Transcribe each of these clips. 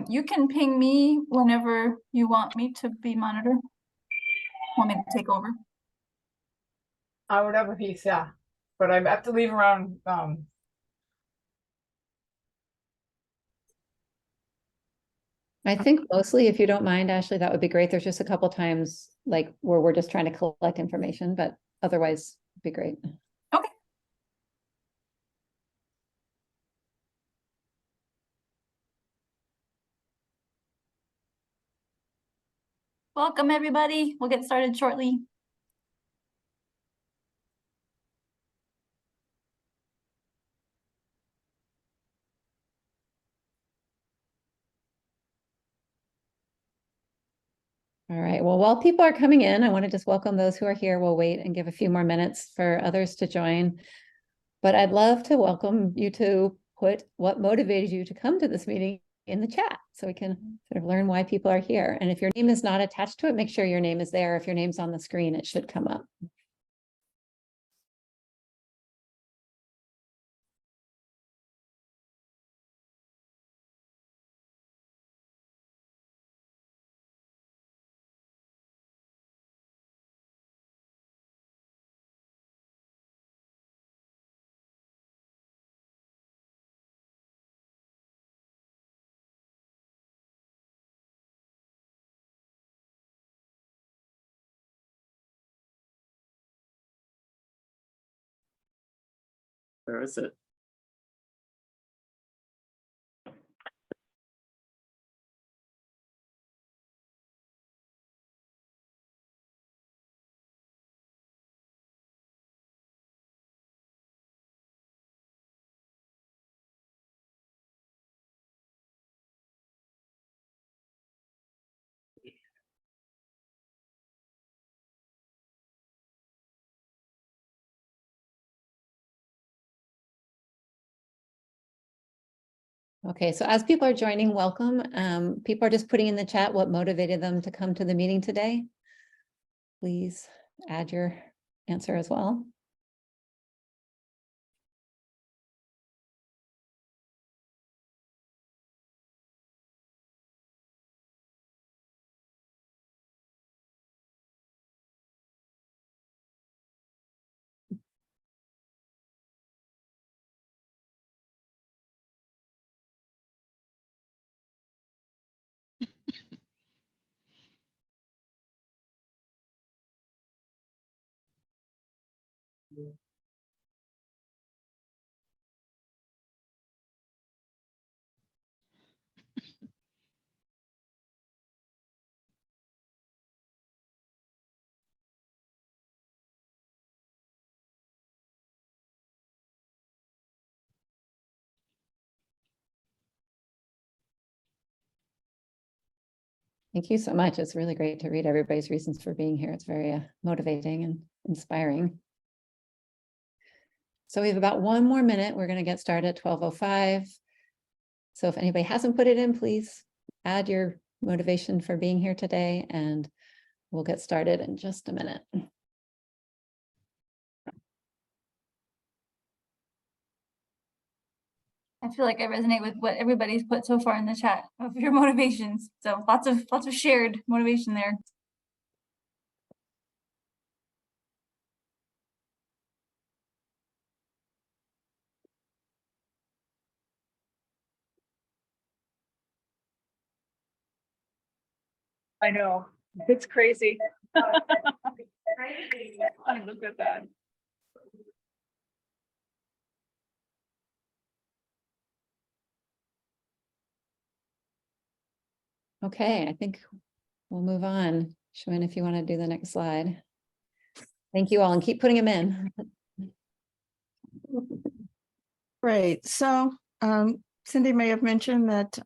You can ping me whenever you want me to be monitor. Want me to take over? Whatever piece, yeah. But I have to leave around I think mostly, if you don't mind, Ashley, that would be great. There's just a couple times like where we're just trying to collect information, but otherwise it'd be great. Okay. Welcome, everybody. We'll get started shortly. All right. Well, while people are coming in, I want to just welcome those who are here. We'll wait and give a few more minutes for others to join. But I'd love to welcome you to put what motivated you to come to this meeting in the chat so we can sort of learn why people are here. And if your name is not attached to it, make sure your name is there. If your name's on the screen, it should come up. Where is it? Okay, so as people are joining, welcome. People are just putting in the chat what motivated them to come to the meeting today. Please add your answer as well. Thank you so much. It's really great to read everybody's reasons for being here. It's very motivating and inspiring. So we have about 1 more minute. We're going to get started at 12:05. So if anybody hasn't put it in, please add your motivation for being here today, and we'll get started in just a minute. I feel like I resonate with what everybody's put so far in the chat of your motivations. So lots of shared motivation there. I know. It's crazy. I look at that. Okay, I think we'll move on. Shwin, if you want to do the next slide. Thank you all, and keep putting them in. Great. So Cindy may have mentioned that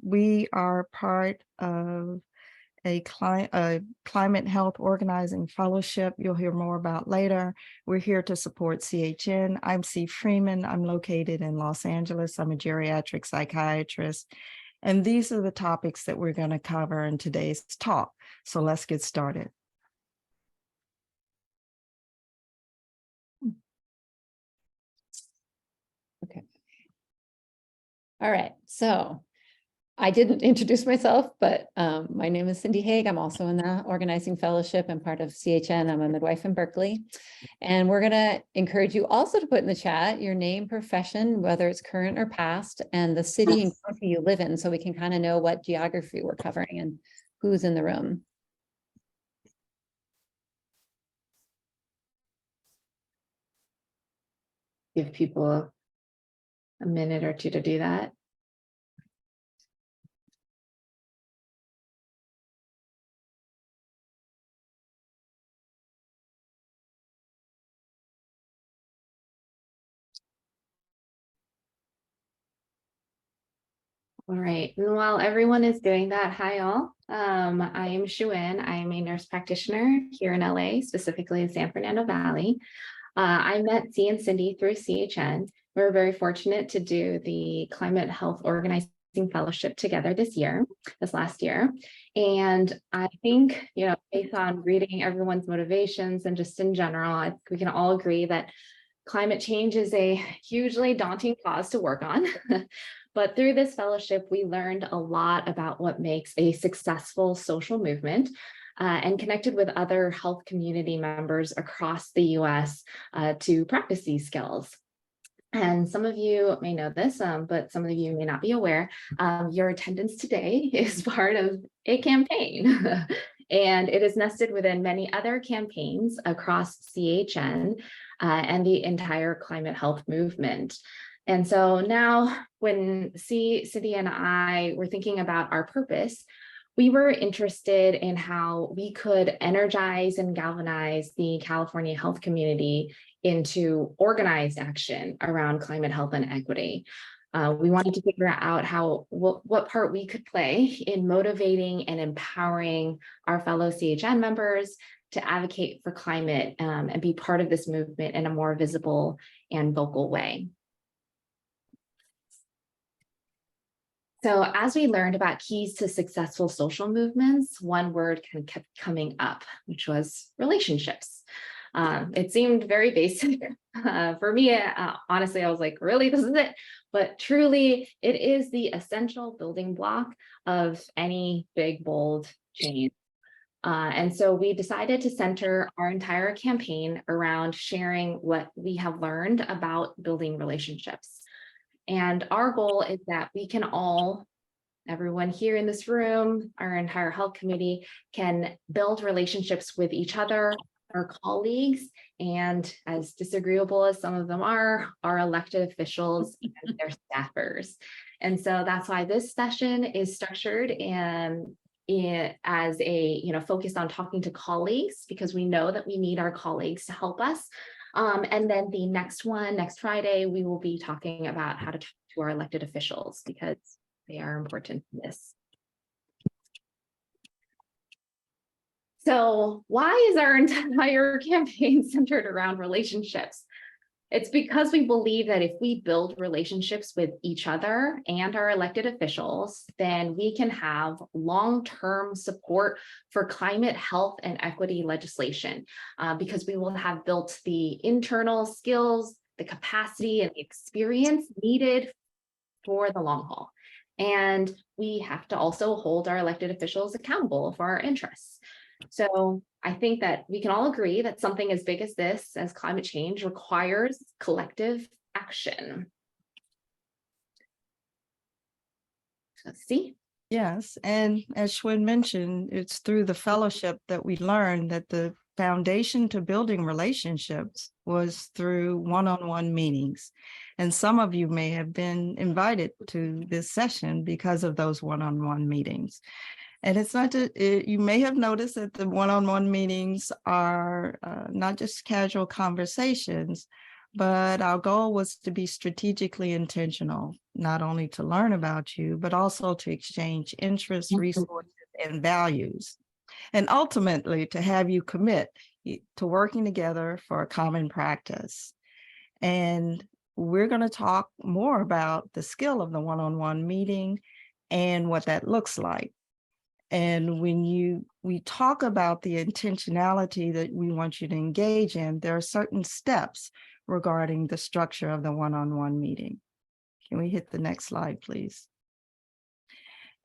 we are part of a climate health organizing fellowship you'll hear more about later. We're here to support CHN. I'm C. Freeman. I'm located in Los Angeles. I'm a geriatric psychiatrist. And these are the topics that we're going to cover in today's talk. So let's get started. Okay. All right. So I didn't introduce myself, but my name is Cindy Haig. I'm also in the organizing fellowship and part of CHN. I'm a midwife in Berkeley. And we're going to encourage you also to put in the chat your name, profession, whether it's current or past, and the city and county you live in, so we can kind of know what geography we're covering and who's in the room. Give people a minute or two to do that. All right, and while everyone is doing that, hi all. I am Shuin. I am a nurse practitioner here in LA, specifically in San Fernando Valley. I met C and Cindy through CHN. We were very fortunate to do the Climate Health Organizing Fellowship together this last year. And I think, based on reading everyone's motivations and just in general, I think we can all agree that climate change is a hugely daunting cause to work on. But through this fellowship, we learned a lot about what makes a successful social movement and connected with other health community members across the US to practice these skills. And some of you may know this, but some of you may not be aware. Your attendance today is part of a campaign. And it is nested within many other campaigns across CHN and the entire climate health movement. And so now when Cindy and I were thinking about our purpose, we were interested in how we could energize and galvanize the California health community into organized action around climate health and equity. We wanted to figure out what part we could play in motivating and empowering our fellow CHN members to advocate for climate and be part of this movement in a more visible and vocal way. So as we learned about keys to successful social movements, one word kind of kept coming up, which was relationships. It seemed very basic. For me, honestly, I was like, really, this is it? But truly, it is the essential building block of any big, bold change. And so we decided to center our entire campaign around sharing what we have learned about building relationships. And our goal is that we can all, everyone here in this room, our entire health committee, can build relationships with each other, our colleagues, and as disagreeable as some of them are, our elected officials and their staffers. And so that's why this session is structured as a, focused on talking to colleagues, because we know that we need our colleagues to help us. And then the next Friday, we will be talking about how to talk to our elected officials because they are important in this. So why is our entire campaign centered around relationships? It's because we believe that if we build relationships with each other and our elected officials, then we can have long-term support for climate health and equity legislation, because we will have built the internal skills, the capacity, and the experience needed for the long haul. And we have to also hold our elected officials accountable for our interests. So I think that we can all agree that something as big as this, as climate change, requires collective action. Let's see. Yes, and as Schwinn mentioned, it's through the fellowship that we learned that the foundation to building relationships was through one-on-one meetings. And some of you may have been invited to this session because of those one-on-one meetings. And it's not just, you may have noticed that the one-on-one meetings are not just casual conversations, but our goal was to be strategically intentional, not only to learn about you, but also to exchange interests, resources, and values. And ultimately to have you commit to working together for a common practice. And we're going to talk more about the skill of the one-on-one meeting and what that looks like. And when we talk about the intentionality that we want you to engage in, there are certain steps regarding the structure of the one-on-one meeting. Can we hit the next slide, please?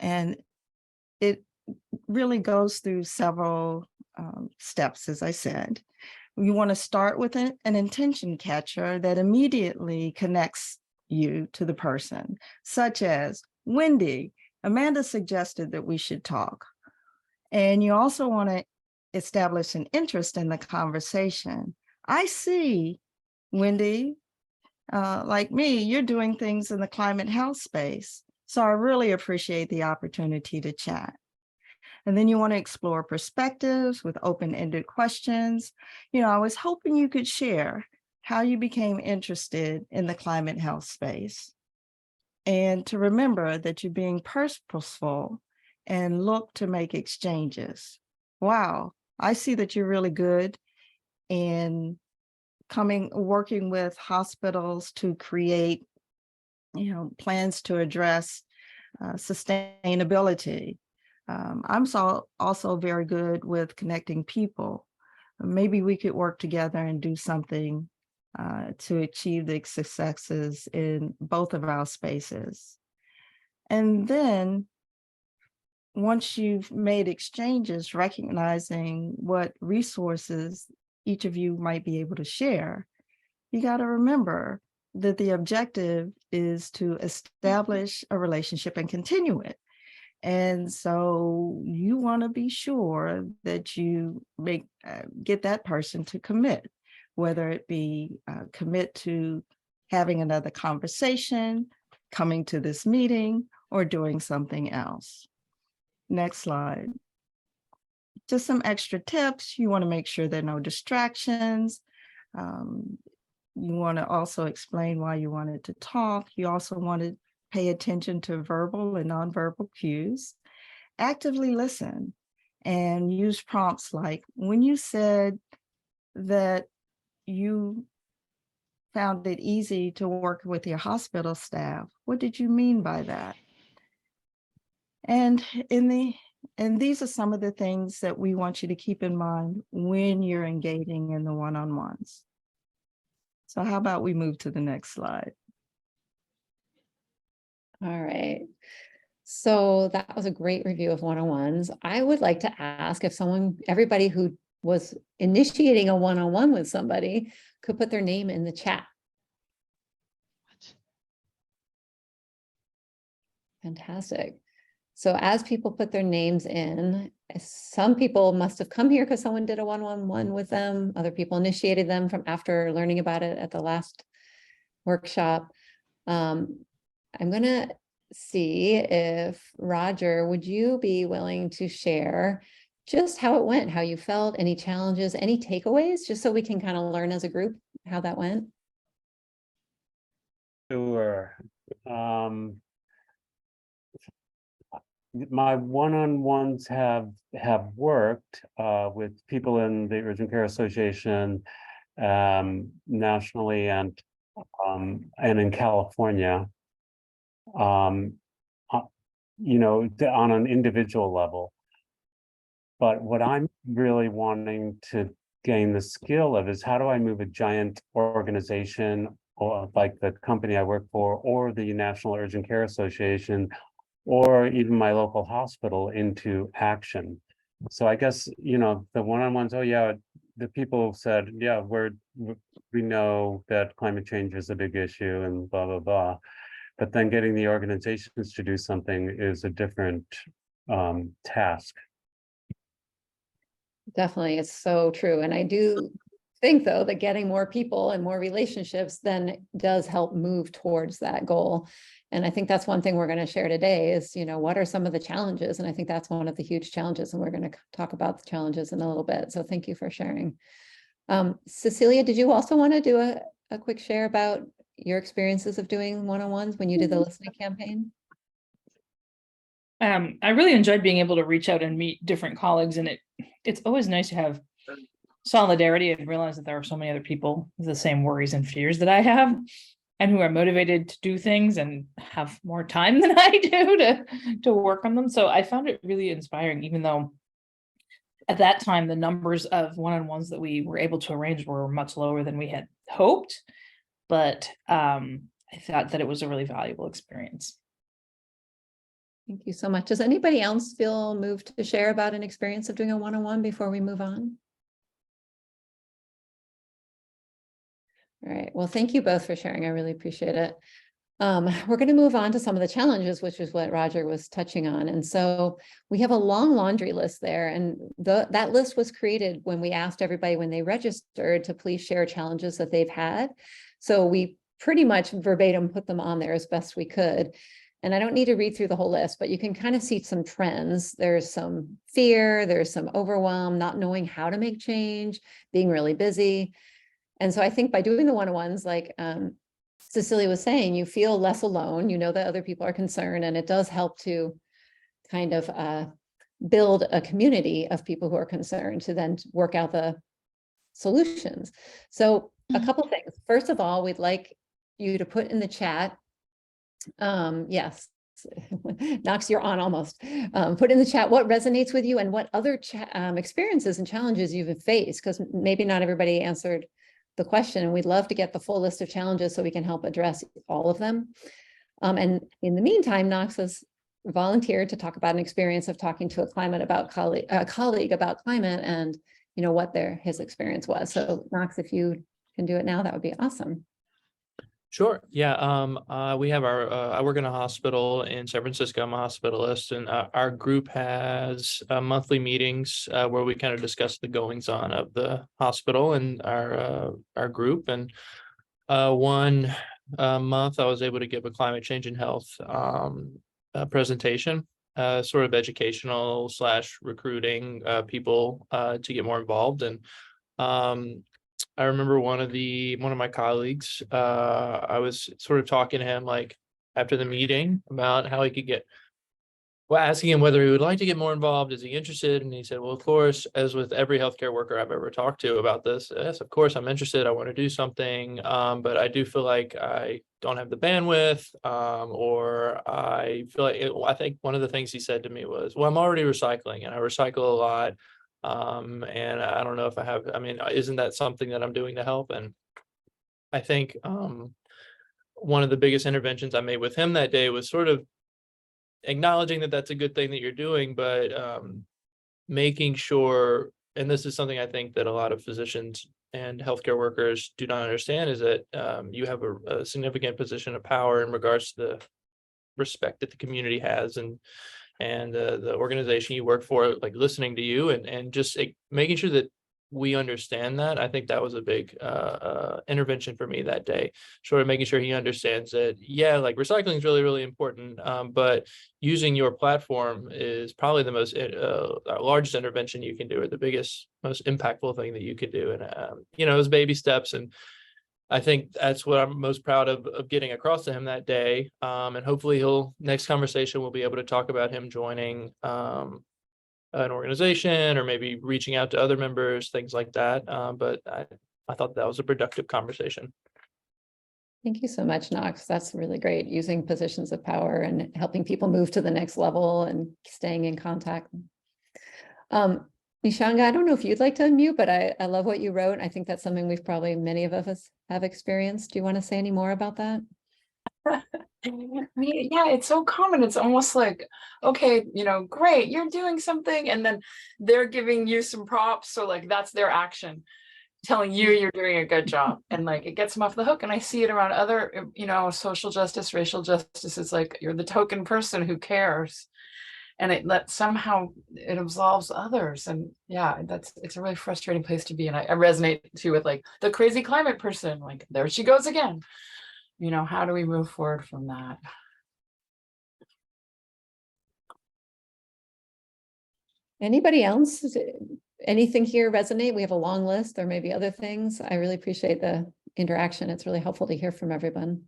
And it really goes through several steps, as I said. You want to start with an intention catcher that immediately connects you to the person, such as, Wendy, Amanda suggested that we should talk. And you also want to establish an interest in the conversation. I see, Wendy, like me, you're doing things in the climate health space. So I really appreciate the opportunity to chat. And then you want to explore perspectives with open-ended questions. I was hoping you could share how you became interested in the climate health space. And to remember that you're being purposeful and look to make exchanges. Wow, I see that you're really good in working with hospitals to create, plans to address sustainability. I'm also very good with connecting people. Maybe we could work together and do something to achieve the successes in both of our spaces. And then once you've made exchanges, recognizing what resources each of you might be able to share, you got to remember that the objective is to establish a relationship and continue it. And so you want to be sure that you get that person to commit, whether it be commit to having another conversation, coming to this meeting, or doing something else. Next slide. Just some extra tips. You want to make sure there are no distractions. You want to also explain why you wanted to talk. You also want to pay attention to verbal and nonverbal cues. Actively listen and use prompts like, when you said that you found it easy to work with your hospital staff, what did you mean by that? And these are some of the things that we want you to keep in mind when you're engaging in the one-on-ones. So how about we move to the next slide? All right. So that was a great review of one-on-ones. I would like to ask if everybody who was initiating a one-on-one with somebody could put their name in the chat. Fantastic. So as people put their names in, some people must have come here because someone did a one-on-one with them. Other people initiated them from after learning about it at the last workshop. I'm going to see if Roger, would you be willing to share just how it went, how you felt, any challenges, any takeaways, just so we can kind of learn as a group how that went? Sure. My one-on-ones have worked with people in the Urgent Care Association nationally and in California. On an individual level. But what I'm really wanting to gain the skill of is, how do I move a giant organization, or like the company I work for, or the National Urgent Care Association, or even my local hospital, into action? So I guess, the one-on-ones, oh yeah, the people said, yeah, we know that climate change is a big issue and blah, blah, blah. But then getting the organizations to do something is a different task. Definitely, it's so true. And I do think, though, that getting more people and more relationships then does help move towards that goal. And I think that's one thing we're going to share today is, what are some of the challenges? And I think that's one of the huge challenges. And we're going to talk about the challenges in a little bit. So thank you for sharing. Cecilia, did you also want to do a quick share about your experiences of doing one-on-ones when you did the listening campaign? I really enjoyed being able to reach out and meet different colleagues, and it's always nice to have solidarity and realize that there are so many other people with the same worries and fears that I have, and who are motivated to do things and have more time than I do to work on them. So I found it really inspiring, even though at that time the numbers of one-on-ones that we were able to arrange were much lower than we had hoped. But I thought that it was a really valuable experience. Thank you so much. Does anybody else feel moved to share about an experience of doing a one-on-one before we move on? All right, well, thank you both for sharing. I really appreciate it. We're going to move on to some of the challenges, which is what Roger was touching on. And so we have a long laundry list there, and that list was created when we asked everybody when they registered to please share challenges that they've had. So we pretty much verbatim put them on there as best we could. And I don't need to read through the whole list, but you can kind of see some trends. There's some fear, there's some overwhelm, not knowing how to make change, being really busy. And so I think by doing the one-on-ones, like Cecilia was saying, you feel less alone, you know that other people are concerned, and it does help to kind of build a community of people who are concerned to then work out the solutions. So a couple things. First of all, we'd like you to put in the chat, yes, Knox, you're on almost. Put in the chat what resonates with you and what other experiences and challenges you've faced, because maybe not everybody answered the question, and we'd love to get the full list of challenges so we can help address all of them. And in the meantime, Knox has volunteered to talk about an experience of talking to a colleague about climate, and what his experience was. So Knox, if you can do it now, that would be awesome. Sure. Yeah. We have I work in a hospital in San Francisco. I'm a hospitalist, and our group has monthly meetings where we kind of discuss the goings on of the hospital and our group. And one month I was able to give a climate change and health presentation, sort of educational / recruiting people to get more involved. And I remember one of my colleagues, I was sort of talking to him like after the meeting about how he could asking him whether he would like to get more involved. Is he interested? And he said, well, of course, as with every healthcare worker I've ever talked to about this, yes, of course, I'm interested. I want to do something. But I do feel like I don't have the bandwidth, or I feel like I think one of the things he said to me was, well, I'm already recycling and I recycle a lot. And I don't know if isn't that something that I'm doing to help? And I think one of the biggest interventions I made with him that day was sort of acknowledging that that's a good thing that you're doing, but making sure, and this is something I think that a lot of physicians and healthcare workers do not understand, is that you have a significant position of power in regards to the respect that the community has, and the organization you work for, like listening to you and just making sure that we understand that. I think that was a big intervention for me that day, sort of making sure he understands that, yeah, like recycling is really, really important, but using your platform is probably the most largest intervention you can do, or the biggest, most impactful thing that you could do. And, it was baby steps. And I think that's what I'm most proud of getting across to him that day. And hopefully next conversation, we'll be able to talk about him joining an organization, or maybe reaching out to other members, things like that. But I thought that was a productive conversation. Thank you so much, Knox. That's really great, using positions of power and helping people move to the next level and staying in contact. Nishanga, I don't know if you'd like to unmute, but I love what you wrote. I think that's something many of us have experienced. Do you want to say any more about that? Yeah, it's so common. It's almost like, okay, great, you're doing something, and then they're giving you some props. So like that's their action, telling you you're doing a good job, and like it gets them off the hook. And I see it around other, social justice, racial justice. It's like you're the token person who cares, and it absolves others. And yeah, it's a really frustrating place to be. And I resonate too with like the crazy climate person, like there she goes again. How do we move forward from that? Anybody else? Anything here resonate? We have a long list. There may be other things. I really appreciate the interaction. It's really helpful to hear from everyone.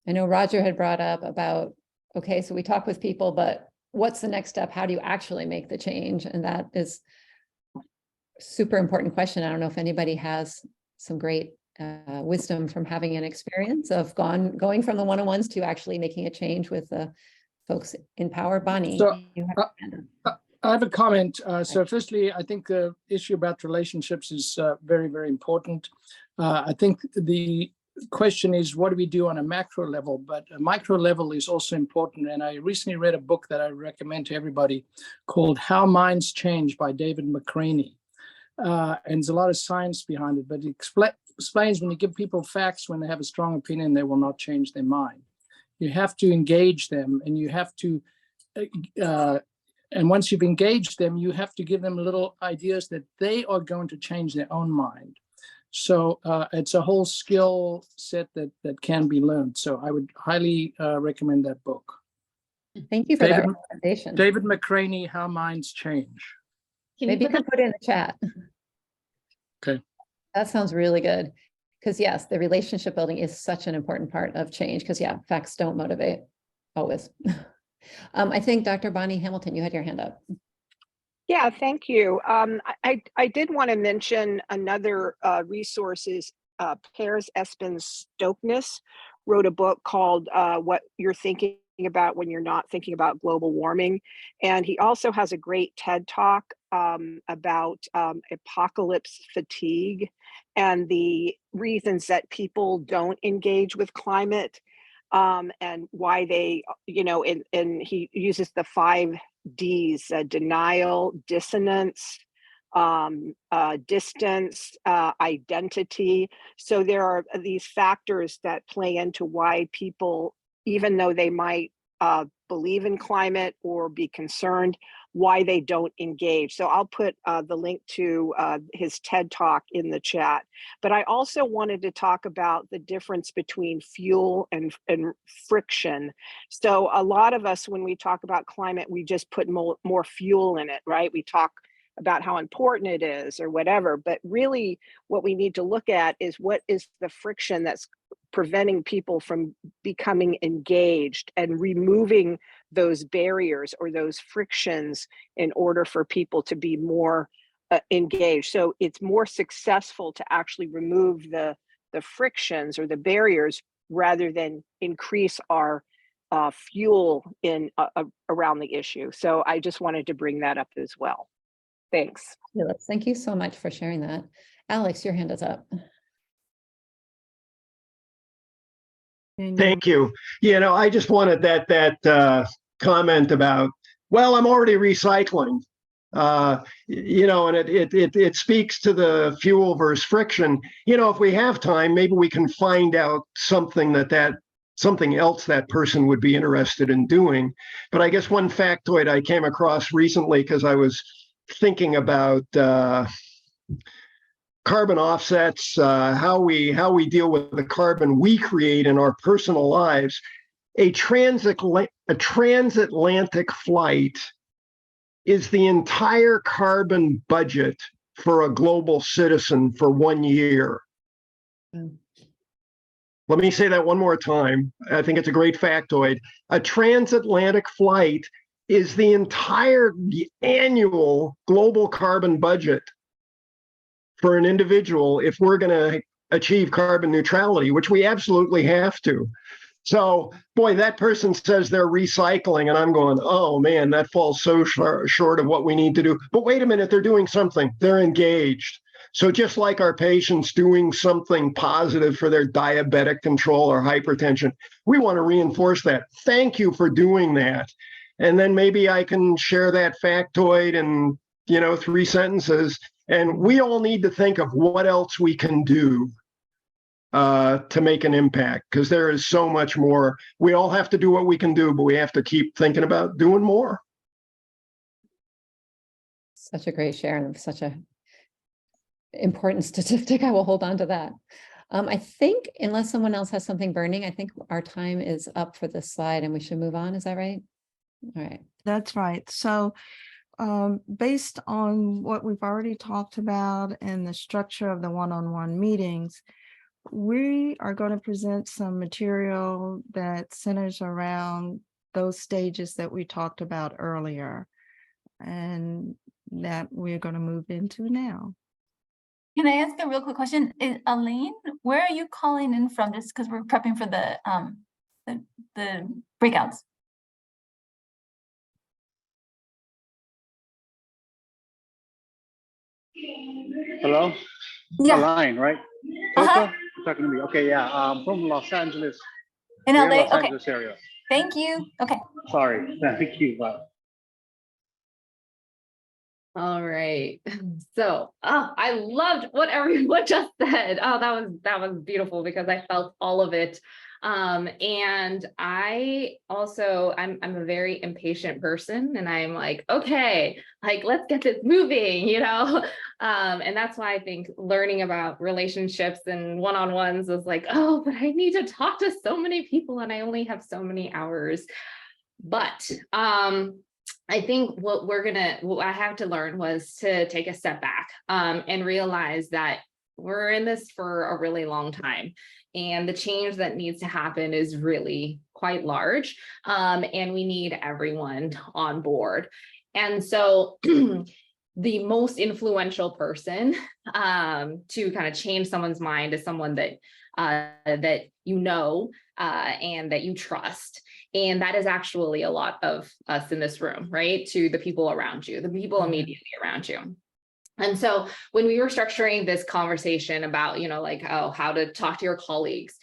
I know Roger had brought up about, okay, so we talk with people, but what's the next step? How do you actually make the change? And that is super important question. I don't know if anybody has some great wisdom from having an experience of going from the one-on-ones to actually making a change with the folks in power. Bonnie, So, you have I have a comment. So firstly, I think the issue about relationships is very, very important. I think the question is, what do we do on a macro level? But a micro level is also important. And I recently read a book that I recommend to everybody called How Minds Change by David McCraney. And there's a lot of science behind it, but it explains when you give people facts, when they have a strong opinion, they will not change their mind. You have to engage them, and you have to, and once you've engaged them, you have to give them little ideas that they are going to change their own mind. So it's a whole skill set that can be learned. So I would highly recommend that book. Thank you for that David- recommendation. David McCraney, How Minds Change. Maybe you can put it in the chat. Okay. That sounds really good. Because yes, the relationship building is such an important part of change, because yeah, facts don't motivate always. I think Dr. Bonnie Hamilton, you had your hand up. Yeah, thank you. I did want to mention another resource is Pears Espens Stoknes wrote a book called What You're Thinking About When You're Not Thinking About Global Warming. And he also has a great TED Talk about apocalypse fatigue and the reasons that people don't engage with climate, and why they, and he uses the 5 Ds: denial, dissonance, distance, identity. So there are these factors that play into why people, even though they might believe in climate or be concerned, why they don't engage. So I'll put the link to his TED Talk in the chat. But I also wanted to talk about the difference between fuel and friction. So a lot of us, when we talk about climate, we just put more fuel in it, right? We talk about how important it is or whatever, but really what we need to look at is what is the friction that's preventing people from becoming engaged, and removing those barriers or those frictions in order for people to be more engaged. So it's more successful to actually remove the frictions or the barriers rather than increase our fuel in around the issue. So I just wanted to bring that up as well. Thanks. Fabulous. Thank you so much for sharing that. Alex, your hand is up. Thank you. I just wanted that comment about, well, I'm already recycling. And it speaks to the fuel versus friction. If we have time, maybe we can find out something something else that person would be interested in doing. But I guess one factoid I came across recently, because I was thinking about carbon offsets, how we deal with the carbon we create in our personal lives. A transatlantic flight is the entire carbon budget for a global citizen for 1 year. Let me say that one more time. I think it's a great factoid. A transatlantic flight is the annual global carbon budget for an individual if we're going to achieve carbon neutrality, which we absolutely have to. So, boy, that person says they're recycling, and I'm going, oh, man, that falls so short of what we need to do. But wait a minute, they're doing something. They're engaged. So just like our patients doing something positive for their diabetic control or hypertension, we want to reinforce that. Thank you for doing that. And then maybe I can share that factoid in, 3 sentences. And we all need to think of what else we can do to make an impact, because there is so much more. We all have to do what we can do, but we have to keep thinking about doing more. Such a great share, and such a important statistic. I will hold on to that. I think unless someone else has something burning, I think our time is up for this slide and we should move on. Is that right? All right. That's right. So based on what we've already talked about and the structure of the one-on-one meetings, we are going to present some material that centers around those stages that we talked about earlier, and that we're going to move into now. Can I ask a real quick question? Elaine, where are you calling in from? Just because we're prepping for the breakouts. Hello? Yeah. Elaine, right? Uh-huh. Coco? talking to me. Okay, yeah, from Los Angeles. In We're LA, Los okay, Angeles area. thank you, okay. Sorry, thank you. Bye. All right. So, I loved what everyone just said. Oh, that was beautiful because I felt all of it. And I also, I'm a very impatient person, and I'm like, okay, like, let's get this moving, you know? And that's why I think learning about relationships and one-on-ones was like, oh, but I need to talk to so many people and I only have so many hours. But, I think what I have to learn was to take a step back, and realize that we're in this for a really long time. And the change that needs to happen is really quite large. And we need everyone on board. And so the most influential person to kind of change someone's mind is someone that that you know and that you trust. And that is actually a lot of us in this room, right? To the people around you, the people immediately around you. And so when we were structuring this conversation about, you know, like, oh, how to talk to your colleagues,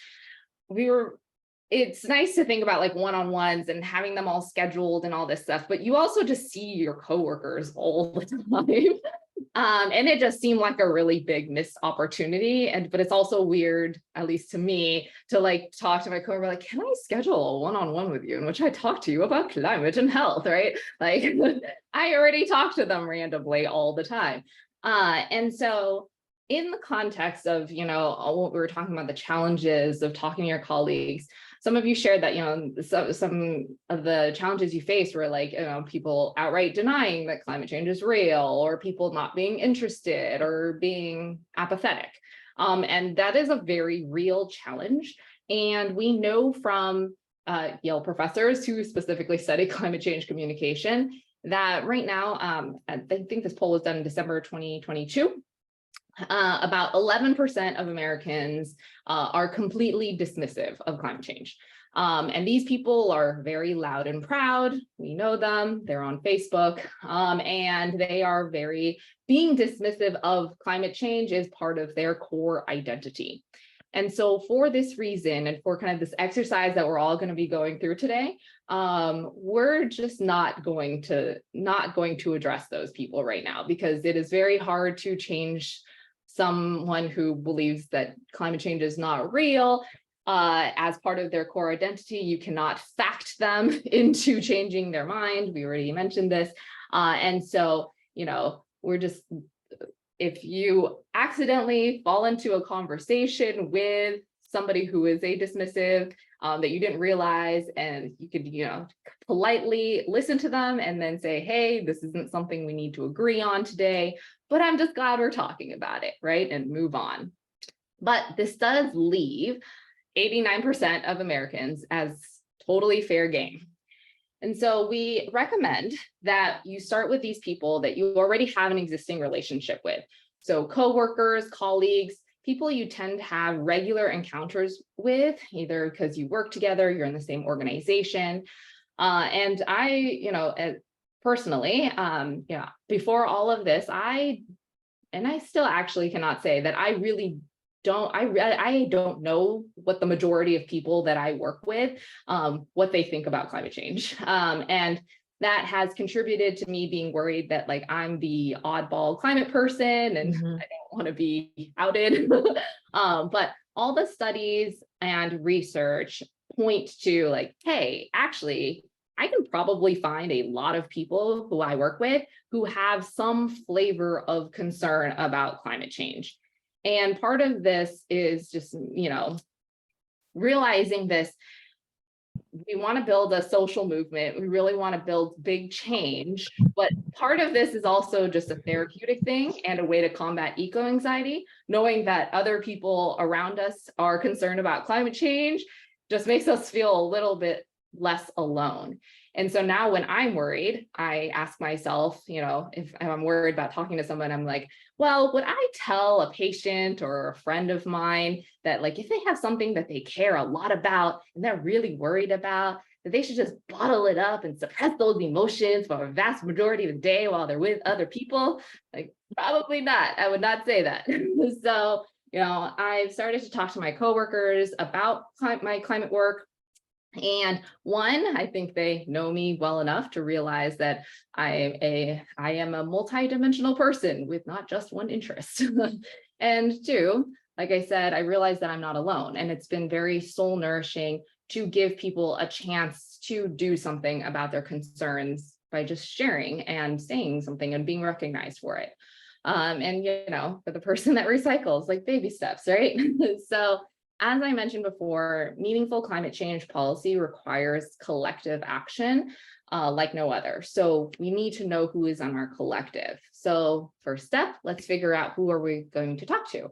it's nice to think about like one-on-ones and having them all scheduled and all this stuff, but you also just see your coworkers all the time. And it just seemed like a really big missed opportunity. But it's also weird, at least to me, to like talk to my coworker, like, can I schedule a one-on-one with you in which I talk to you about climate and health, right? Like I already talk to them randomly all the time. And so in the context of, you know, what we were talking about, the challenges of talking to your colleagues, some of you shared that, you know, some of the challenges you faced were like, you know, people outright denying that climate change is real, or people not being interested or being apathetic. And that is a very real challenge. And we know from Yale professors who specifically study climate change communication that right now, I think this poll was done in December 2022, about 11% of Americans are completely dismissive of climate change. And these people are very loud and proud. We know them, they're on Facebook, and they are being dismissive of climate change is part of their core identity. And so for this reason, and for kind of this exercise that we're all going to be going through today, we're just not going to address those people right now, because it is very hard to change someone who believes that climate change is not real as part of their core identity. You cannot fact them into changing their mind. We already mentioned this. And so, you know, if you accidentally fall into a conversation with somebody who is a dismissive that you didn't realize, and you could, you know, politely listen to them and then say, hey, this isn't something we need to agree on today, but I'm just glad we're talking about it, right? And move on. But this does leave 89% of Americans as totally fair game. And so we recommend that you start with these people that you already have an existing relationship with. So coworkers, colleagues, people you tend to have regular encounters with, either because you work together, you're in the same organization. And I, you know, personally, yeah, before all of this, I still actually cannot say that I really don't, I don't know what the majority of people that I work with, what they think about climate change. And that has contributed to me being worried that like I'm the oddball climate person and I don't want to be outed. But all the studies and research point to like, hey, actually, I can probably find a lot of people who I work with who have some flavor of concern about climate change. And part of this is just, you know, realizing this. We want to build a social movement. We really want to build big change. But part of this is also just a therapeutic thing and a way to combat eco-anxiety. Knowing that other people around us are concerned about climate change just makes us feel a little bit less alone. And so now when I'm worried, I ask myself, you know, if I'm worried about talking to someone, I'm like, well, would I tell a patient or a friend of mine that like, if they have something that they care a lot about and they're really worried about, that they should just bottle it up and suppress those emotions for a vast majority of the day while they're with other people? Like, probably not. I would not say that. So I've started to talk to my coworkers about my climate work. And one, I think they know me well enough to realize that I am a multi-dimensional person with not just one interest. And two, like I said, I realized that I'm not alone, and it's been very soul nourishing to give people a chance to do something about their concerns by just sharing and saying something and being recognized for it. And for the person that recycles, like baby steps, right? So as I mentioned before, meaningful climate change policy requires collective action like no other. So we need to know who is on our collective. So first step, let's figure out who are we going to talk to?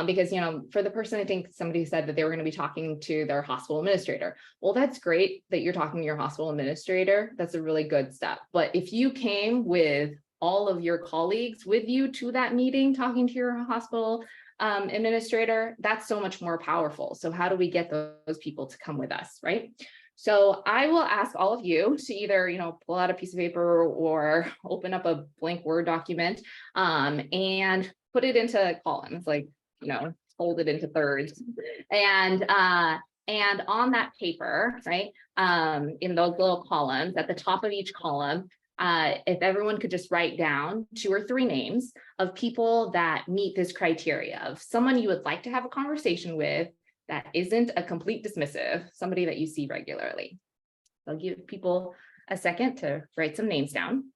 Because, for the person, I think somebody said that they were going to be talking to their hospital administrator. Well, that's great that you're talking to your hospital administrator. That's a really good step. But if you came with all of your colleagues with you to that meeting, talking to your hospital administrator, that's so much more powerful. So how do we get those people to come with us, right? So I will ask all of you to either, pull out a piece of paper or open up a blank Word document and put it into columns, like, fold it into thirds. And on that paper, right, in those little columns, at the top of each column, if everyone could just write down 2 or 3 names of people that meet this criteria of someone you would like to have a conversation with that isn't a complete dismissive, somebody that you see regularly. I'll give people a second to write some names down.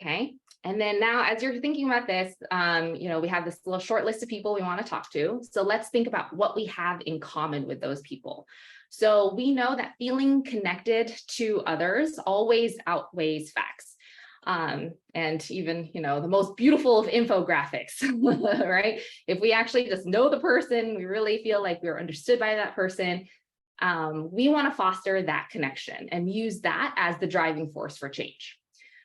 Okay. And then now, as you're thinking about this, we have this little short list of people we want to talk to. So let's think about what we have in common with those people. So we know that feeling connected to others always outweighs facts. And even, the most beautiful of infographics, right? If we actually just know the person, we really feel like we're understood by that person. We want to foster that connection and use that as the driving force for change.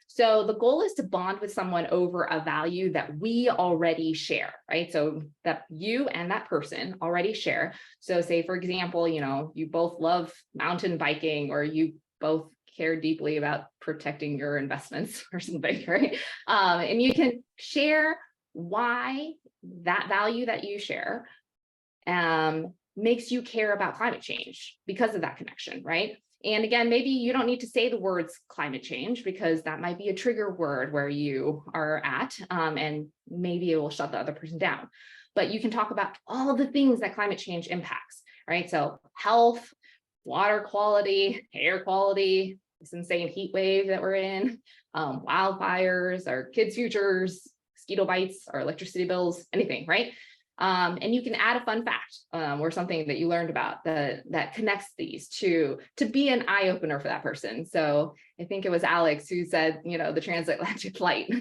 So the goal is to bond with someone over a value that we already share, right? So that you and that person already share. So say, for example, you both love mountain biking, or you both care deeply about protecting your investments or something, right? And you can share why that value that you share makes you care about climate change because of that connection, right? And again, maybe you don't need to say the words climate change, because that might be a trigger word where you are at, and maybe it will shut the other person down. But you can talk about all the things that climate change impacts, right? So health, water quality, air quality, this insane heat wave that we're in, wildfires, our kids' futures, mosquito bites, our electricity bills, anything, right? And you can add a fun fact or something that you learned about that connects these to be an eye opener for that person. So I think it was Alex who said, the transatlantic flight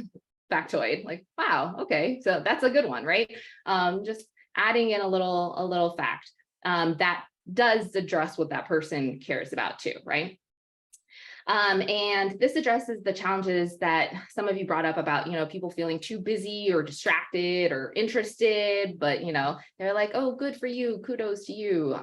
factoid, like, wow, okay, so that's a good one, right? Just adding in a little fact that does address what that person cares about too, right? And this addresses the challenges that some of you brought up about, people feeling too busy or distracted or interested, but, they're like, oh, good for you, kudos to you.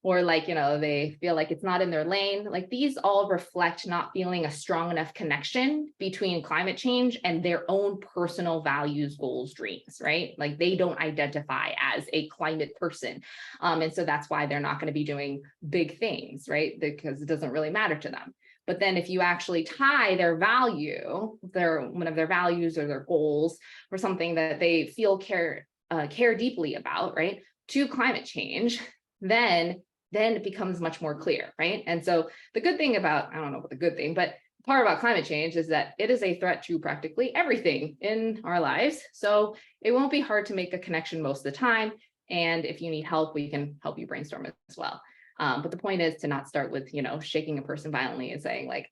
Or like, they feel like it's not in their lane. Like, these all reflect not feeling a strong enough connection between climate change and their own personal values, goals, dreams, right? Like, they don't identify as a climate person. And so that's why they're not going to be doing big things, right? Because it doesn't really matter to them. But then if you actually tie their value, one of their values or their goals, or something that they feel care deeply about, right, to climate change, then it becomes much more clear, right? And so the good thing about, I don't know what the good thing, but part about climate change is that it is a threat to practically everything in our lives. So it won't be hard to make a connection most of the time. And if you need help, we can help you brainstorm as well. But the point is to not start with, shaking a person violently and saying like,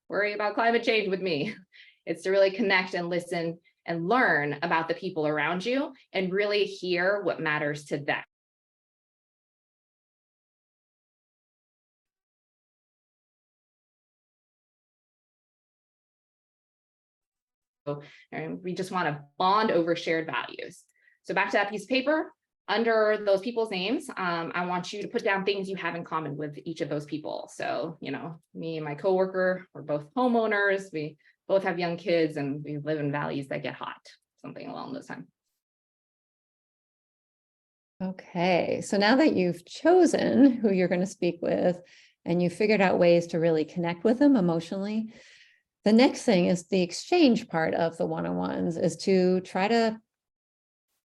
worry about climate change with me. It's to really connect and listen and learn about the people around you and really hear what matters to them. And we just want to bond over shared values. So back to that piece of paper. under those people's names, I want you to put down things you have in common with each of those people. So, you know, me and my coworker, we're both homeowners. We both have young kids and we live in valleys that get hot, something along those lines. Okay, so now that you've chosen who you're going to speak with and you figured out ways to really connect with them emotionally, the next thing is the exchange part of the one-on-ones is to try to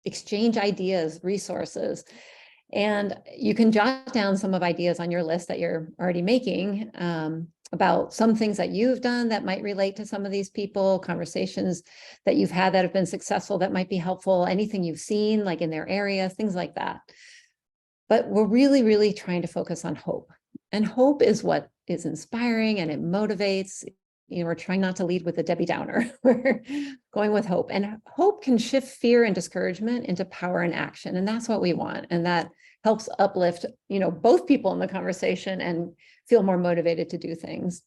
exchange ideas, resources. And you can jot down some of ideas on your list that you're already making about some things that you've done that might relate to some of these people, conversations that you've had that have been successful that might be helpful, anything you've seen like in their area, things like that. But we're really, really trying to focus on hope. And hope is what is inspiring and it motivates. You know, we're trying not to lead with a Debbie Downer. We're going with hope. And hope can shift fear and discouragement into power and action. And that's what we want. And that helps uplift, you know, both people in the conversation and feel more motivated to do things.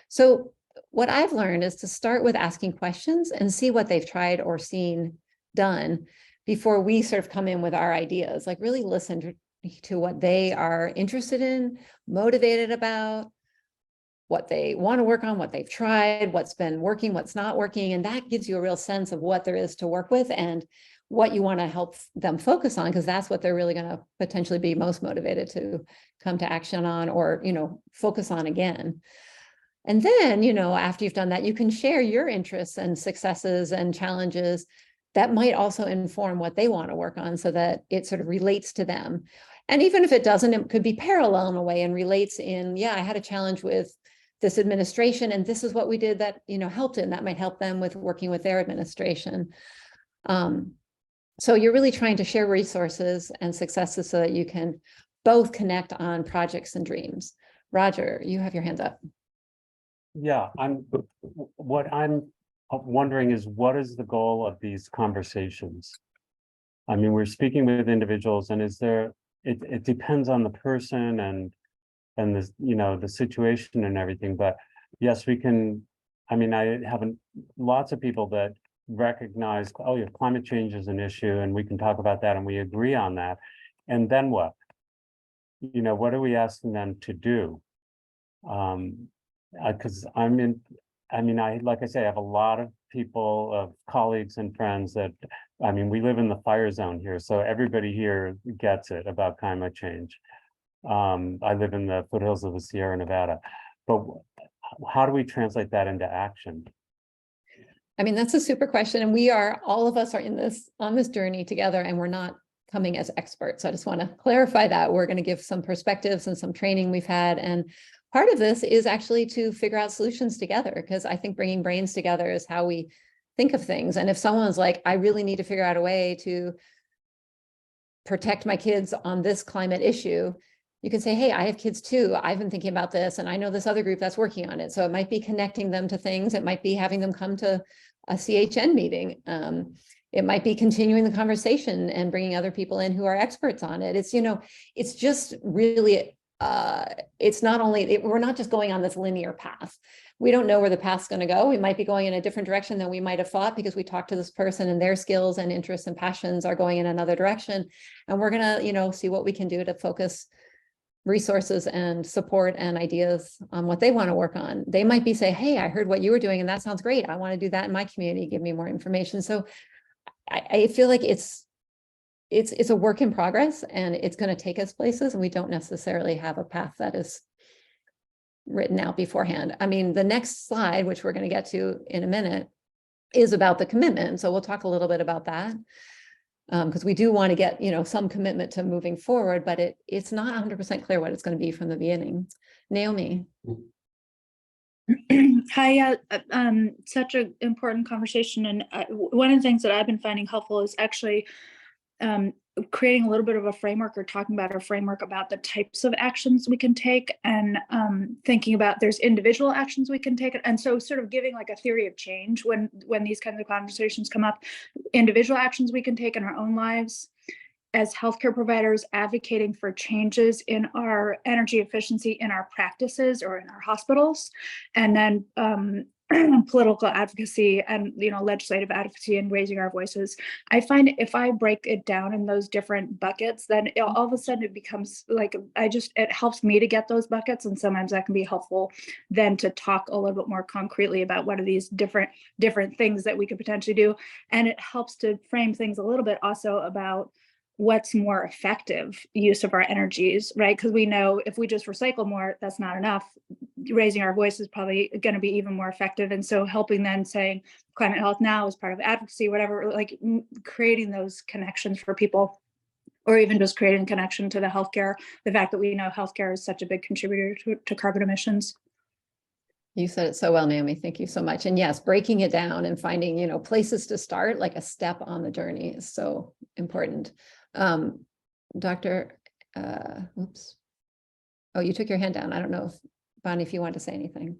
So what I've learned is to start with asking questions and see what they've tried or seen done before we sort of come in with our ideas, like really listen to what they are interested in, motivated about, what they want to work on, what they've tried, what's been working, what's not working. And that gives you a real sense of what there is to work with and what you want to help them focus on, because that's what they're really going to potentially be most motivated to come to action on or, you know, focus on again. And then, you know, after you've done that, you can share your interests and successes and challenges that might also inform what they want to work on so that it sort of relates to them. And even if it doesn't, it could be parallel in a way and relates in, yeah, I had a challenge with this administration and this is what we did that, you know, helped it, and that might help them with working with their administration. So you're really trying to share resources and successes so that you can both connect on projects and dreams. Roger, you have your hands up. Yeah, what I'm wondering is what is the goal of these conversations? I mean, we're speaking with individuals and is there, it depends on the person and the, you know, the situation and everything, but yes, we can, I mean, I have lots of people that recognize, oh yeah, climate change is an issue and we can talk about that and we agree on that. And then what? You know, what are we asking them to do? Because like I say, I have a lot of people, of colleagues and friends that, I mean, we live in the fire zone here, so everybody here gets it about climate change. I live in the foothills of the Sierra Nevada, but how do we translate that into action? I mean, that's a super question. And all of us are on this journey together and we're not coming as experts. So I just want to clarify that we're going to give some perspectives and some training we've had. And part of this is actually to figure out solutions together, because I think bringing brains together is how we think of things. And if someone's like, I really need to figure out a way to protect my kids on this climate issue, you can say, hey, I have kids too. I've been thinking about this and I know this other group that's working on it. So it might be connecting them to things. It might be having them come to a CHN meeting. It might be continuing the conversation and bringing other people in who are experts on it. It's, you know, it's just really, it's not only, we're not just going on this linear path. We don't know where the path's going to go. We might be going in a different direction than we might have thought because we talked to this person and their skills and interests and passions are going in another direction. And we're going to, you know, see what we can do to focus resources and support and ideas on what they want to work on. They might be say, hey, I heard what you were doing and that sounds great. I want to do that in my community. Give me more information. So I feel like it's a work in progress and it's going to take us places and we don't necessarily have a path that is written out beforehand. I mean, the next slide, which we're going to get to in a minute, is about the commitment. So we'll talk a little bit about that. Because we do want to get, you know, some commitment to moving forward, but it's not 100% clear what it's going to be from the beginning. Naomi. Hi, such an important conversation. And one of the things that I've been finding helpful is actually creating a little bit of a framework or talking about our framework about the types of actions we can take and thinking about there's individual actions we can take. And so sort of giving like a theory of change when these kinds of conversations come up, individual actions we can take in our own lives as healthcare providers, advocating for changes in our energy efficiency in our practices or in our hospitals, and then political advocacy and, legislative advocacy and raising our voices. I find if I break it down in those different buckets, then all of a sudden it becomes like, it helps me to get those buckets. And sometimes that can be helpful then to talk a little bit more concretely about what are these different things that we could potentially do. And it helps to frame things a little bit also about what's more effective use of our energies, right? Because we know if we just recycle more, that's not enough. Raising our voice is probably going to be even more effective. And so helping then saying climate health now is part of advocacy, whatever, like creating those connections for people, or even just creating connection to the healthcare, the fact that we know healthcare is such a big contributor to carbon emissions. You said it so well, Naomi. Thank you so much. And yes, breaking it down and finding, places to start, like a step on the journey is so important. Dr. Oops. Oh, you took your hand down. I don't know if Bonnie, if you want to say anything.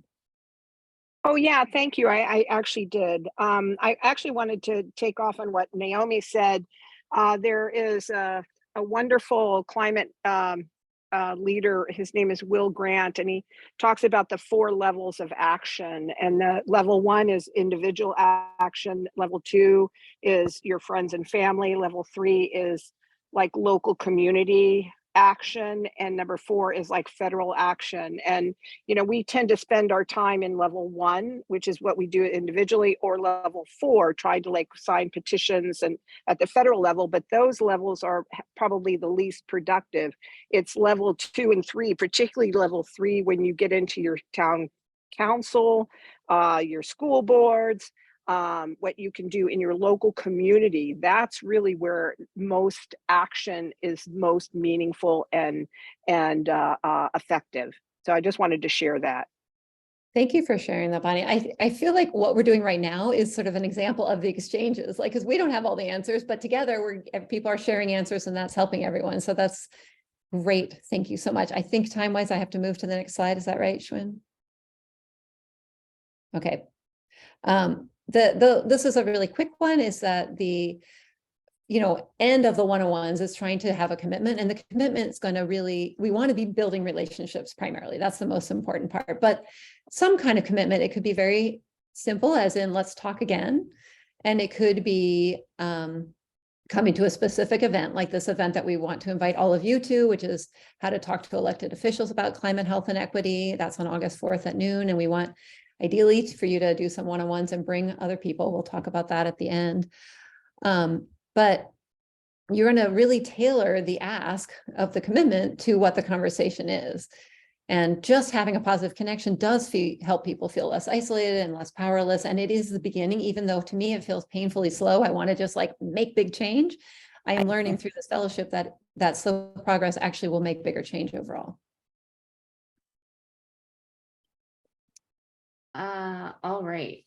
Oh, yeah, thank you. I actually did. I actually wanted to take off on what Naomi said. There is a wonderful climate leader. His name is Will Grant, and he talks about the 4 levels of action. And the level 1 is individual action. Level 2 is your friends and family. Level 3 is like local community action, and number 4 is like federal action. And we tend to spend our time in level 1, which is what we do individually, or level 4, trying to like sign petitions and at the federal level, but those levels are probably the least productive. It's level 2 and 3, particularly level 3 when you get into your town council, your school boards, what you can do in your local community. That's really where most action is most meaningful and effective. So I just wanted to share that. Thank you for sharing that, Bonnie. I feel like what we're doing right now is sort of an example of the exchanges, like, because we don't have all the answers, but together people are sharing answers, and that's helping everyone. So that's great. Thank you so much. I think time-wise, I have to move to the next slide. Is that right, Schwinn? Okay. This is a really quick one, is that the end of the 101s is trying to have a commitment, and the commitment is going to we want to be building relationships primarily. That's the most important part, but some kind of commitment. It could be very simple, as in let's talk again. And it could be coming to a specific event, like this event that we want to invite all of you to, which is how to talk to elected officials about climate, health, and equity. That's on August 4th at noon. And we want ideally for you to do some one-on-ones and bring other people. We'll talk about that at the end. But you're going to really tailor the ask of the commitment to what the conversation is. And just having a positive connection does help people feel less isolated and less powerless. And it is the beginning, even though to me it feels painfully slow. I want to just like make big change. I am learning through this fellowship that slow progress actually will make bigger change overall. All right.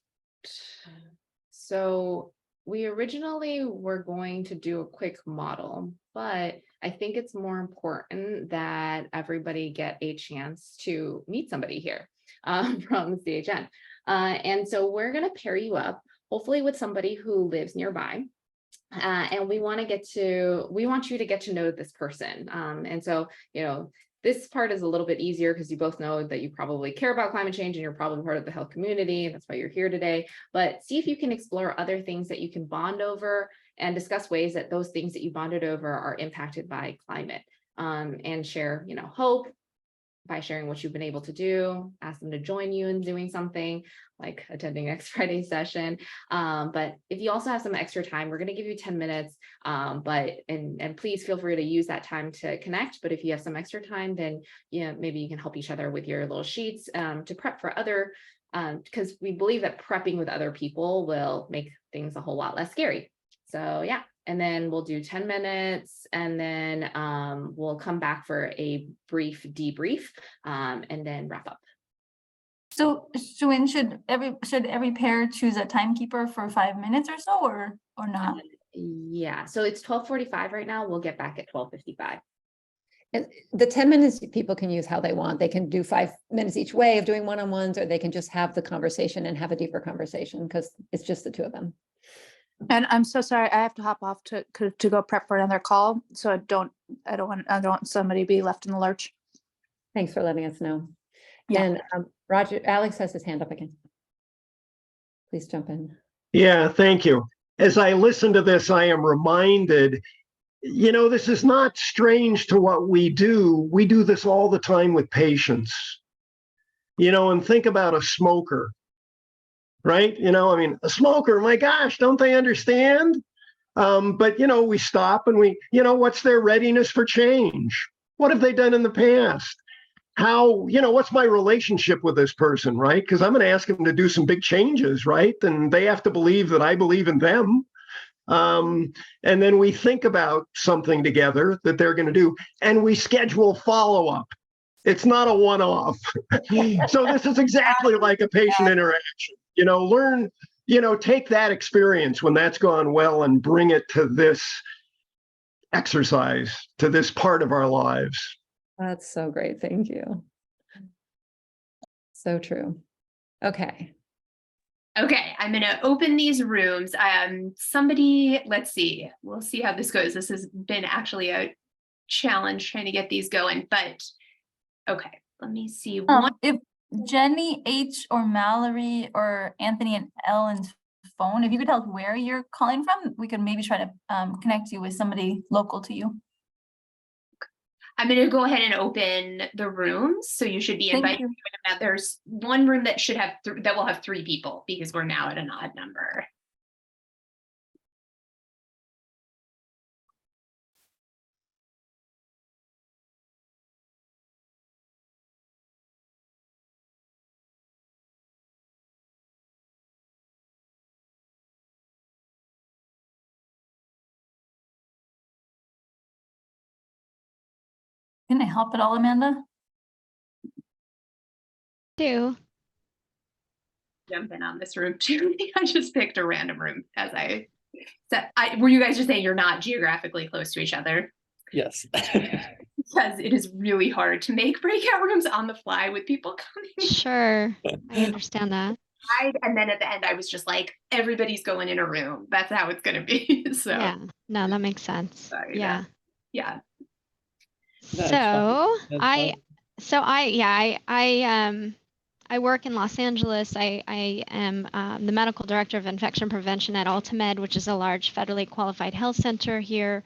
So we originally were going to do a quick model, but I think it's more important that everybody get a chance to meet somebody here from CHN. And so we're going to pair you up, hopefully with somebody who lives nearby. And we want you to get to know this person. And so, this part is a little bit easier because you both know that you probably care about climate change and you're probably part of the health community. That's why you're here today. But see if you can explore other things that you can bond over and discuss ways that those things that you bonded over are impacted by climate, and share, hope by sharing what you've been able to do. Ask them to join you in doing something like attending next Friday's session. But if you also have some extra time, we're going to give you 10 minutes, and please feel free to use that time to connect. But if you have some extra time, then maybe you can help each other with your little sheets to prep for other, because we believe that prepping with other people will make things a whole lot less scary. So yeah. And then we'll do 10 minutes, and then we'll come back for a brief debrief, and then wrap up. So Schwinn, should every pair choose a timekeeper for 5 minutes or so, or not? Yeah, so it's 12:45 right now. We'll get back at 12:55. And the 10 minutes people can use how they want. They can do 5 minutes each way of doing one-on-ones, or they can just have the conversation and have a deeper conversation because it's just the two of them. And I'm so sorry, I have to hop off to go prep for another call. So I don't want somebody to be left in the lurch. Thanks for letting us know. Yeah. And Alex has his hand up again. please jump in. Yeah, thank you. As I listen to this, I am reminded, this is not strange to what we do. We do this all the time with patients, and think about a smoker, right? A smoker, my gosh, don't they understand? But, we stop and what's their readiness for change? What have they done in the past? How, what's my relationship with this person, right? Because I'm going to ask them to do some big changes, right? And they have to believe that I believe in them. And then we think about something together that they're going to do, and we schedule follow-up. It's not a one-off. So this is exactly like a patient interaction. Learn, take that experience when that's gone well and bring it to this exercise, to this part of our lives. That's so great. Thank you. So true. Okay. Okay, I'm gonna open these rooms. Somebody, let's see. We'll see how this goes. This has been actually a challenge trying to get these going, but okay, let me see. If Jenny H or Mallory or Anthony and Ellen's phone, if you could tell us where you're calling from, we could maybe try to connect you with somebody local to you. I'm going to go ahead and open the rooms. So you should be invited. There's one room that should have that will have 3 people because we're now at an odd number. Can I help at all, Amanda? Jump in on this room too. I just picked a random room as I said. Were you guys just saying you're not geographically close to each other? Yes. Because it is really hard to make breakout rooms on the fly with people coming. Sure, I understand that. And then at the end, I was just like, everybody's going in a room. That's how it's going to be. So Yeah, no, that makes sense. Sorry, Yeah. Yeah. I work in Los Angeles. I am the medical director of infection prevention at Altamed, which is a large federally qualified health center here.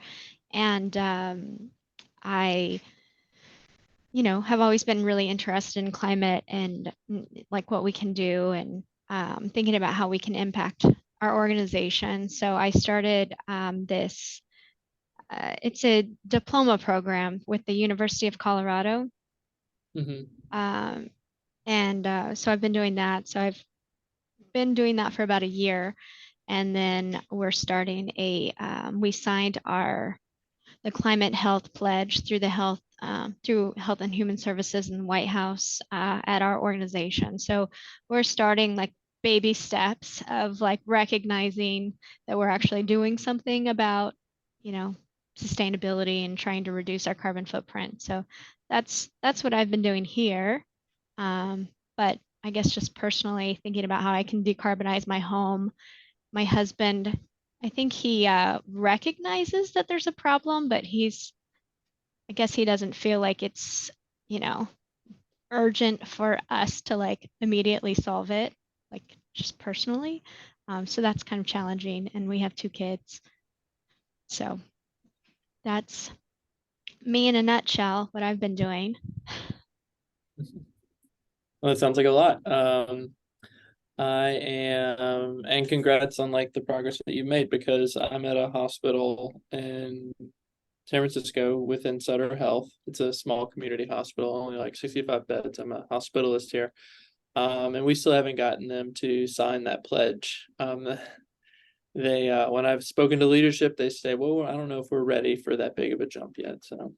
And I have always been really interested in climate and like what we can do and thinking about how we can impact our organization. So I started this. It's a diploma program with the University of Colorado. Mm-hmm. So I've been doing that. So I've been doing that for about a year. And then we're starting we signed the climate health pledge through Health and Human Services in the White House at our organization. So we're starting like baby steps of like recognizing that we're actually doing something about, sustainability and trying to reduce our carbon footprint. So that's what I've been doing here. But I guess just personally thinking about how I can decarbonize my home. My husband, I think he recognizes that there's a problem, but I guess he doesn't feel like it's, urgent for us to like immediately solve it, like just personally. So that's kind of challenging. And we have 2 kids. So that's me in a nutshell, what I've been doing. Well, it sounds like a lot. And congrats on like the progress that you've made, because I'm at a hospital in San Francisco within Sutter Health. It's a small community hospital, only like 65 beds. I'm a hospitalist here. And we still haven't gotten them to sign that pledge. They when I've spoken to leadership, they say, well, I don't know if we're ready for that big of a jump yet. So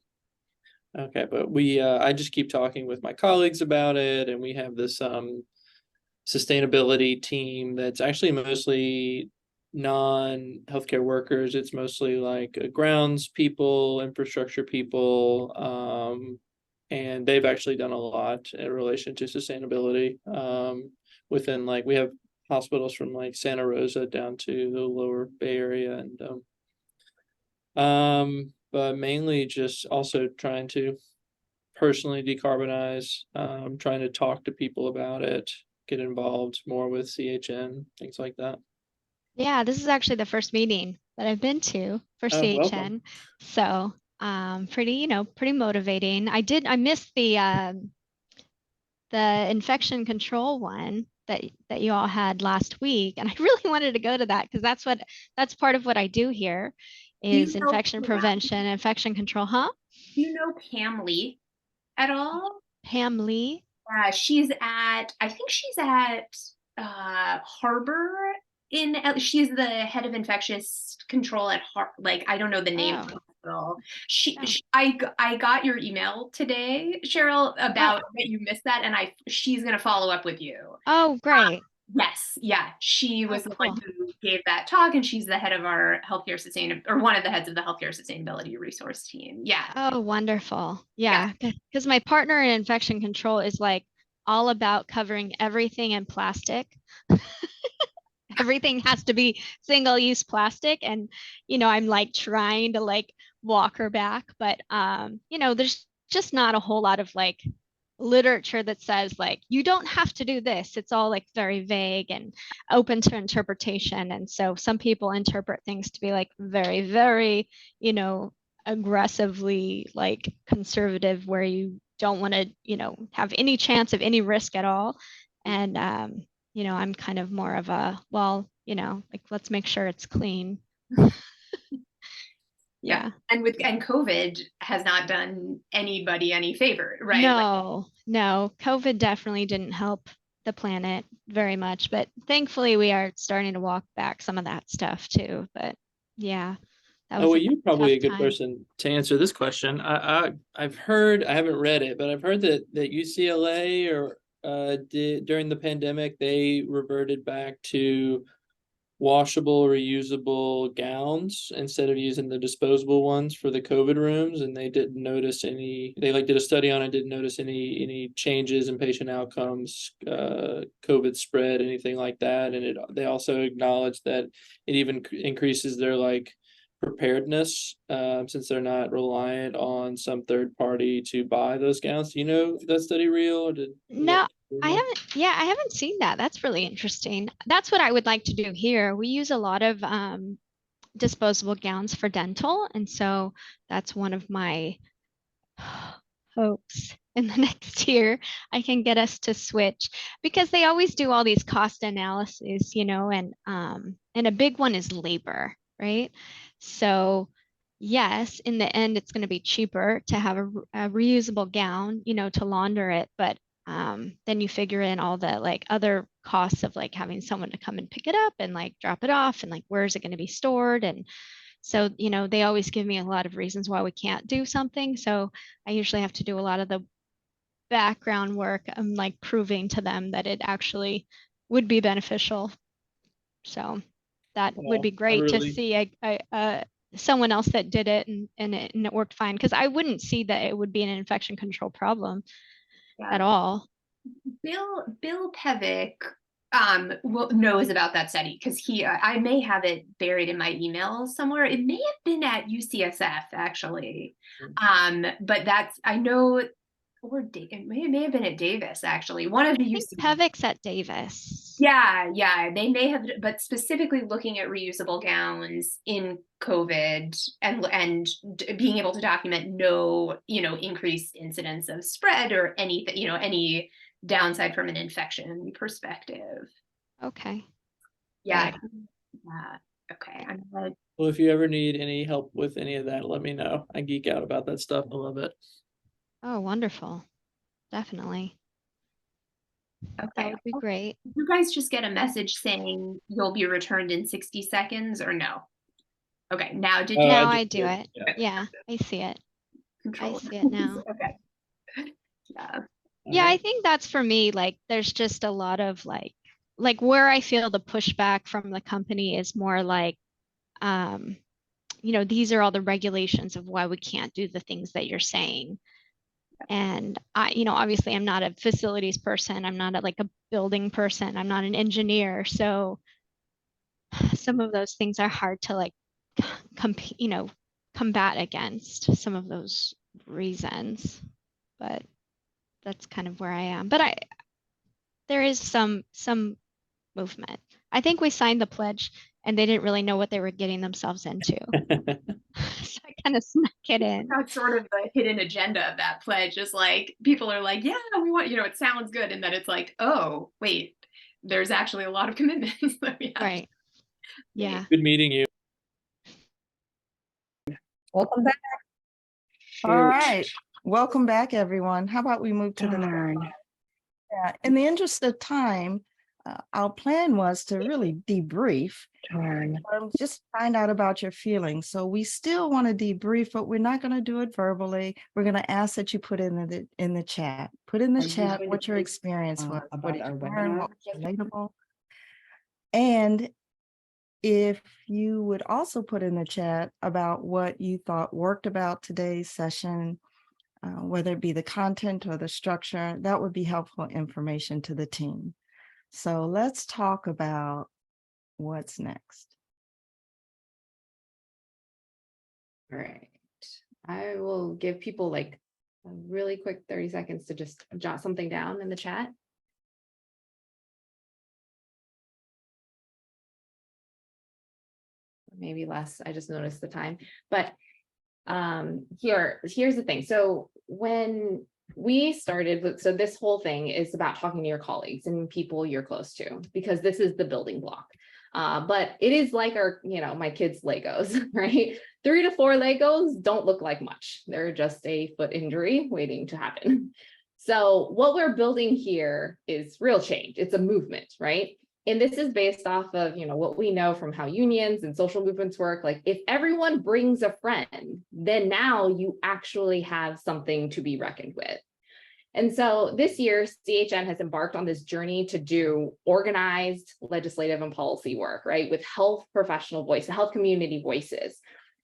okay, but I just keep talking with my colleagues about it, and we have this sustainability team that's actually mostly non-healthcare workers. It's mostly like grounds people, infrastructure people, and they've actually done a lot in relation to sustainability within like we have hospitals from like Santa Rosa down to the lower Bay Area, and but mainly just also trying to personally decarbonize, trying to talk to people about it, get involved more with CHN, things like that. Yeah, this is actually the first meeting that I've been to for Oh, CHN. welcome. So pretty, pretty motivating. I missed the infection control one that you all had last week. And I really wanted to go to that because that's part of what I do here Do you is know infection prevention, infection control, huh? Do you know Pam Lee at all? Pam Lee? I think she's at Harbor she's the head of infectious control at I don't know the name of the hospital. I got your email today, Cheryl, about that you missed that, and she's gonna follow up with you. Oh, great. Yes, yeah. She was the one who gave that talk, and she's the head of our healthcare or one of the heads of the healthcare sustainability resource team. Yeah. Oh, wonderful. Yeah, because my partner in infection control is like all about covering everything in plastic. Everything has to be single-use plastic, and I'm like trying to like walk her back, but there's just not a whole lot of like literature that says like you don't have to do this. It's all like very vague and open to interpretation, and so some people interpret things to be like very, very aggressively like conservative, where you don't want to have any chance of any risk at all. And I'm kind of more of a, well, like let's make sure it's clean. Yeah. And COVID has not done anybody any favor, right? No, COVID definitely didn't help the planet very much, but thankfully we are starting to walk back some of that stuff too. But yeah. Well, you're probably a good person to answer this question. I've heard, I haven't read it, but I've heard that UCLA during the pandemic, they reverted back to washable, reusable gowns instead of using the disposable ones for the COVID rooms, and they didn't notice any. They did a study on it, didn't notice any changes in patient outcomes, COVID spread, anything like that, and they also acknowledged that it even increases their preparedness, since they're not reliant on some third party to buy those gowns. Do you know that study real? Or no, I haven't seen that. That's really interesting. That's what I would like to do here. We use a lot of disposable gowns for dental, and so that's one of my hopes in the next year I can get us to switch, because they always do all these cost analyses, and a big one is labor, right? So yes, in the end, it's going to be cheaper to have a reusable gown, to launder it. But then you figure in all the other costs of having someone to come and pick it up and drop it off, and where is it going to be stored? And so, they always give me a lot of reasons why we can't do something. So I usually have to do a lot of the background work. I'm proving to them that it actually would be beneficial. So that would be great to see someone else that did it and it worked fine, because I wouldn't see that it would be an infection control problem at all. Bill Pevick knows about that study, because I may have it buried in my email somewhere. It may have been at UCSF actually, but I know. Or it may have been at Davis, actually. One of the Pevick's at Davis. Yeah, they may have, but specifically looking at reusable gowns in COVID and being able to document no, increased incidence of spread or anything, any downside from an infection perspective. Okay. Yeah. Okay. Well, if you ever need any help with any of that, let me know. I geek out about that stuff. I love it. Oh, wonderful. Definitely. Okay. That would be great. Did you guys just get a message saying you'll be returned in 60 seconds or no? Okay, now did you? Now I do it. Yeah, I see it. Control. I see it now. Okay. Yeah, I think that's for me. There's just a lot of where I feel the pushback from the company is more these are all the regulations of why we can't do the things that you're saying. And I, obviously I'm not a facilities person. I'm not a building person. I'm not an engineer. So some of those things are hard to combat against some of those reasons, but that's kind of where I am. But there is some movement. I think we signed the pledge and they didn't really know what they were getting themselves into. So I kind of snuck it in. That's sort of the hidden agenda of that pledge is like, people are like, yeah, we want, it sounds good. And then it's like, oh, wait, there's actually a lot of commitments that we have. Right. Yeah. Good meeting you. Welcome back. All right, welcome back, everyone. How about we move to the next one? Yeah, in the interest of time, our plan was to really debrief, just find out about your feelings. So we still want to debrief, but we're not going to do it verbally. We're going to ask that you put in the chat. Put in the chat what your experience was, what did you learn, what was relatable, and if you would also put in the chat about what you thought worked about today's session, whether it be the content or the structure, that would be helpful information to the team. So let's talk about what's next. All right. I will give people like a really quick 30 seconds to just jot something down in the chat. Maybe less, I just noticed the time, but here's the thing. So when we started, so this whole thing is about talking to your colleagues and people you're close to, because this is the building block. But it is like our, my kids' Legos, right? 3 to 4 Legos don't look like much. They're just a foot injury waiting to happen. So what we're building here is real change. It's a movement, right? And this is based off of, what we know from how unions and social movements work. Like if everyone brings a friend, then now you actually have something to be reckoned with. And so this year, CHN has embarked on this journey to do organized legislative and policy work, right? With health professional voice, health community voices.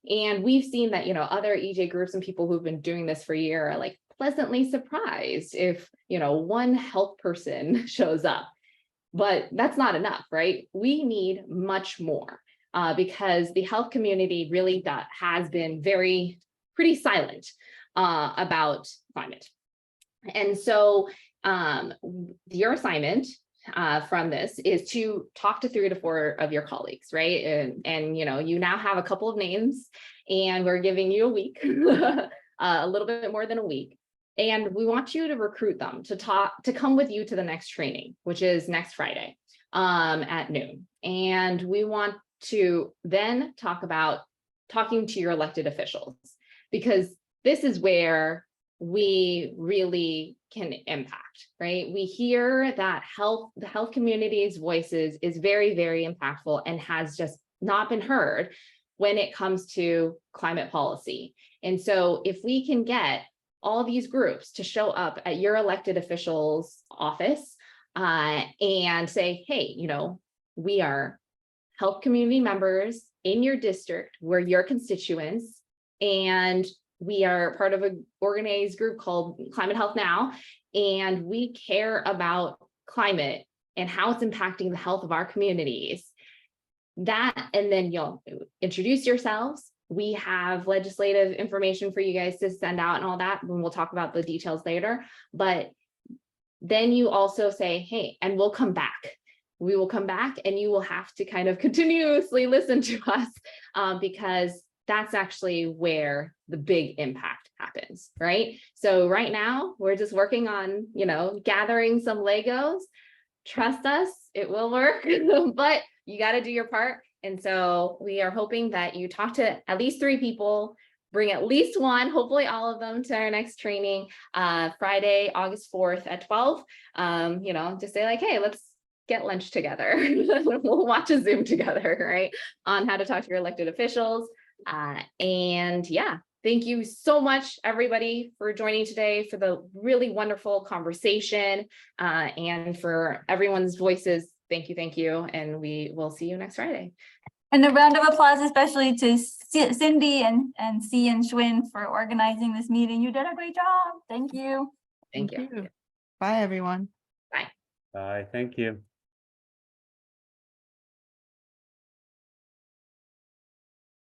And we've seen that, other EJ groups and people who've been doing this for a year are like pleasantly surprised if, one health person shows up. But that's not enough, right? We need much more because the health community really has been pretty silent about climate. And so your assignment from this is to talk to 3 to 4 of your colleagues, right? And you now have a couple of names and we're giving you a week, a little bit more than a week. And we want you to recruit them to come with you to the next training, which is next Friday at noon. And we want to then talk about talking to your elected officials, because this is where we really can impact, right? We hear that the health community's voices is very, very impactful and has just not been heard when it comes to climate policy. And so if we can get all these groups to show up at your elected official's office and say, hey, we are health community members in your district, we're your constituents, and we are part of an organized group called Climate Health Now, and we care about climate and how it's impacting the health of our communities. And then you'll introduce yourselves. We have legislative information for you guys to send out and all that, and we'll talk about the details later. But then you also say, hey, and we'll come back. We will come back and you will have to kind of continuously listen to us because that's actually where the big impact happens, right? So right now we're just working on, gathering some Legos. Trust us, it will work, but you got to do your part. And so we are hoping that you talk to at least 3 people, bring at least 1, hopefully all of them, to our next training, Friday, August 4th at 12. Just say like, hey, let's get lunch together. We'll watch a Zoom together, right? On how to talk to your elected officials. And yeah, thank you so much, everybody, for joining today, for the really wonderful conversation, and for everyone's voices. Thank you. And we will see you next Friday. And a round of applause, especially to Cindy and C and Schwinn for organizing this meeting. You did a great job. Thank you. Thank you. Bye, everyone. Bye. Bye, thank you.